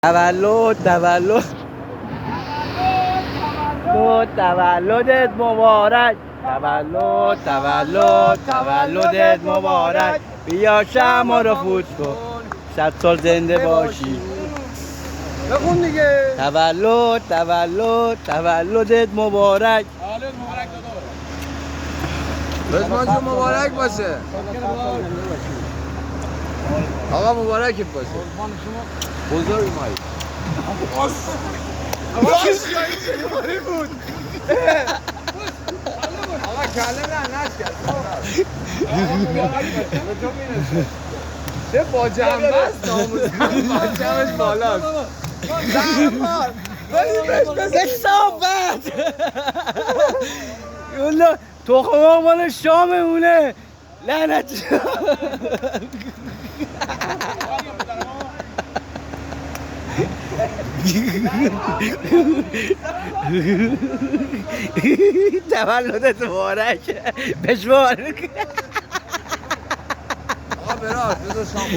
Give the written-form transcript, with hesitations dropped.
تولدت مبارک. تولدت مبارک. بیا شمع رو فوت کن، 100 سال زنده باشی. بخون دیگه. تولدت مبارک. رزمان جون مبارک باشه. آقا مبارکت باشه. بزرگ مایی. بود. آقا کله لعنت کرد. چه با جنبه است ناموسن، بچه‌مش بالاست. کثافت. یالا تخم مال شاممونه. لعنت. تولدت مبارک. بشمار. آقا برات بذار شام